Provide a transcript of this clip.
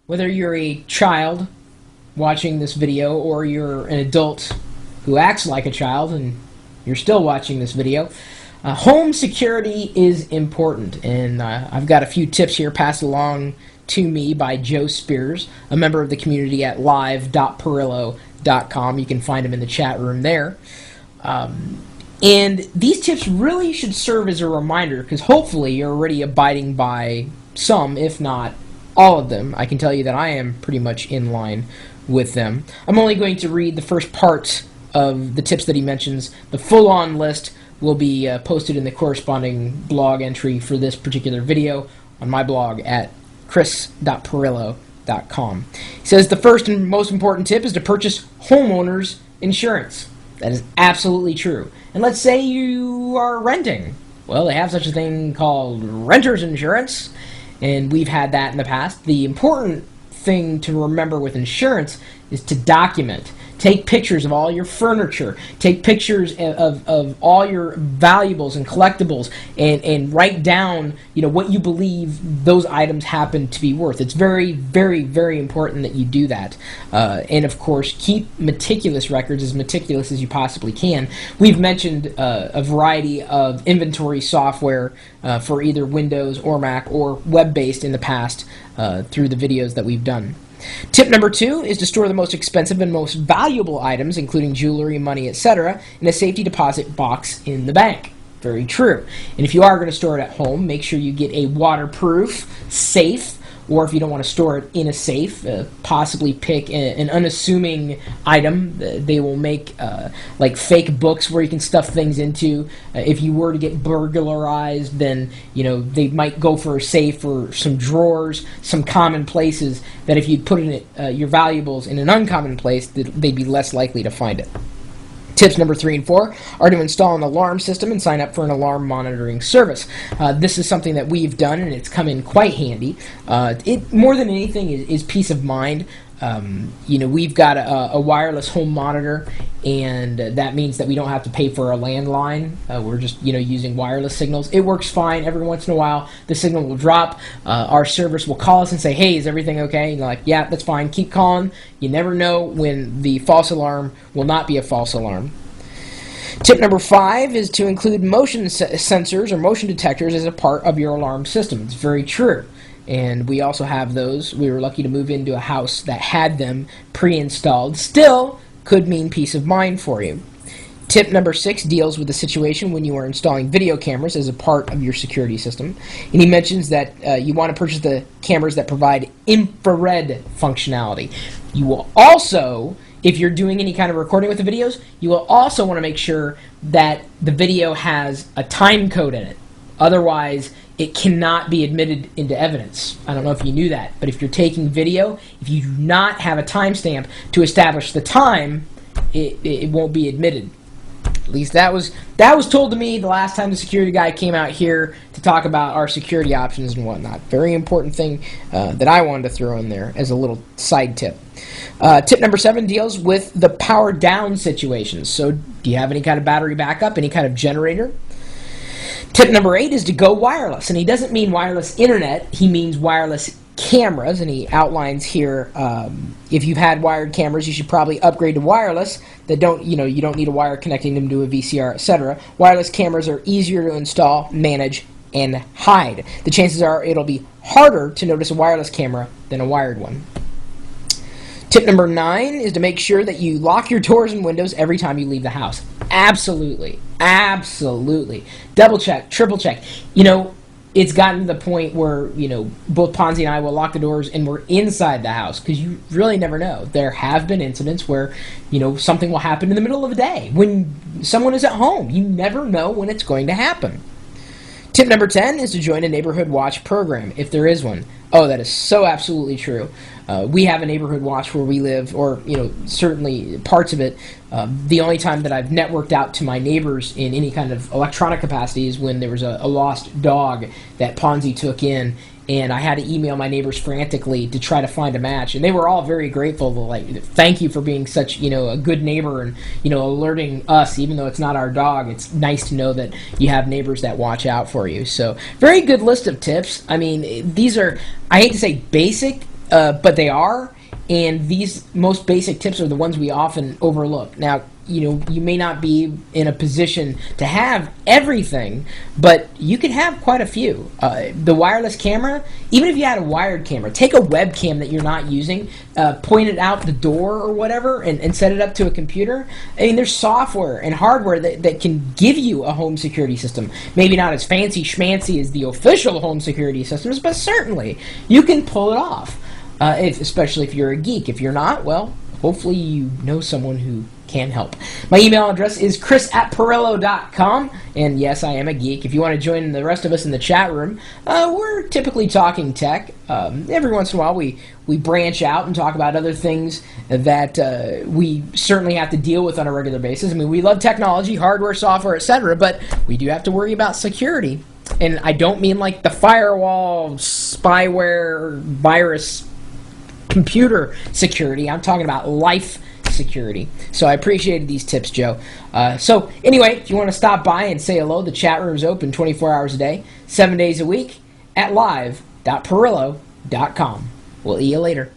Whether you're a child watching this video or you're an adult who acts like a child and you're still watching this video, home security is important, and I've got a few tips here passed along to me by Joe Spears, a member of the community at live.pirillo.com. You can find him in the chat room there. And these tips really should serve as a reminder, because hopefully you're already abiding by some, if not all of them. I can tell you that I am pretty much in line with them. I'm only going to read the first part of the tips that he mentions. The full-on list will be posted in the corresponding blog entry for this particular video on my blog at chris.pirillo.com. He says the first and most important tip is to purchase homeowners insurance. That is absolutely true. And let's say you are renting. Well, they have such a thing called renter's insurance, and we've had that in the past. The important thing to remember with insurance is to document. Take pictures of all your furniture. Take pictures of all your valuables and collectibles, and write down, what you believe those items happen to be worth. It's very, very, very important that you do that. And of course, keep meticulous records, as meticulous as you possibly can. We've mentioned a variety of inventory software for either Windows or Mac or web-based in the past through the videos that we've done. Tip number 2 is to store the most expensive and most valuable items, including jewelry, money, etc., in a safety deposit box in the bank. Very true. And if you are going to store it at home, make sure you get a waterproof safe, or if you don't want to store it in a safe, possibly pick an unassuming item. They will make like fake books where you can stuff things into. If you were to get burglarized, then they might go for a safe or some drawers, some common places that if you put in your valuables in an uncommon place, they'd be less likely to find it. Tips number 3 and 4 are to install an alarm system and sign up for an alarm monitoring service. This is something that we've done, and it's come in quite handy. It more than anything is peace of mind. We've got a wireless home monitor, and that means that we don't have to pay for a landline. We're just using wireless signals. It works fine. Every once in a while the signal will drop. Our service will call us and say, hey, is everything okay? And you're like, yeah, that's fine, keep calling. You never know when the false alarm will not be a false alarm. Tip number 5 is to include motion sensors or motion detectors as a part of your alarm system. It's very true. And we also have those. We were lucky to move into a house that had them pre-installed. Still could mean peace of mind for you. Tip number 6 deals with the situation when you are installing video cameras as a part of your security system. And he mentions that you want to purchase the cameras that provide infrared functionality. You will also, if you're doing any kind of recording with the videos, you will also want to make sure that the video has a time code in it. Otherwise, it cannot be admitted into evidence. I don't know if you knew that, but if you're taking video, if you do not have a timestamp to establish the time, it won't be admitted. At least that was told to me the last time the security guy came out here to talk about our security options and whatnot. Very important thing that I wanted to throw in there as a little side tip. Tip number 7 deals with the power down situations. So do you have any kind of battery backup, any kind of generator? Tip number 8 is to go wireless, and he doesn't mean wireless internet, he means wireless cameras, and he outlines here if you've had wired cameras, you should probably upgrade to wireless. That you don't need a wire connecting them to a VCR, etc. Wireless cameras are easier to install, manage, and hide. The chances are it'll be harder to notice a wireless camera than a wired one. Tip number 9 is to make sure that you lock your doors and windows every time you leave the house. Absolutely. Absolutely. Double check, triple check. It's gotten to the point where, both Ponzi and I will lock the doors and we're inside the house, because you really never know. There have been incidents where, something will happen in the middle of the day when someone is at home. You never know when it's going to happen. Tip number 10 is to join a neighborhood watch program, if there is one. Oh, that is so absolutely true. We have a neighborhood watch where we live, or certainly parts of it. The only time that I've networked out to my neighbors in any kind of electronic capacity is when there was a lost dog that Ponzi took in, and I had to email my neighbors frantically to try to find a match, and they were all very grateful to thank you for being such a good neighbor and alerting us, even though it's not our dog. It's nice to know that you have neighbors that watch out for you. So very good list of tips. I mean, these are, I hate to say basic but they are. And these most basic tips are the ones we often overlook. Now, you may not be in a position to have everything, but you can have quite a few. The wireless camera, even if you had a wired camera, take a webcam that you're not using, point it out the door or whatever, and set it up to a computer. I mean, there's software and hardware that can give you a home security system. Maybe not as fancy schmancy as the official home security systems, but certainly you can pull it off. Especially if you're a geek. If you're not, well, hopefully you know someone who can help. My email address is chris@pirillo.com, and yes, I am a geek. If you want to join the rest of us in the chat room, we're typically talking tech. Every once in a while we branch out and talk about other things that we certainly have to deal with on a regular basis. I mean, we love technology, hardware, software, etc., but we do have to worry about security. And I don't mean like the firewall, spyware, virus, computer security. I'm talking about life security. So I appreciated these tips, Joe. So anyway, if you want to stop by and say hello, the chat room is open 24 hours a day, 7 days a week at live.pirillo.com. We'll see you later.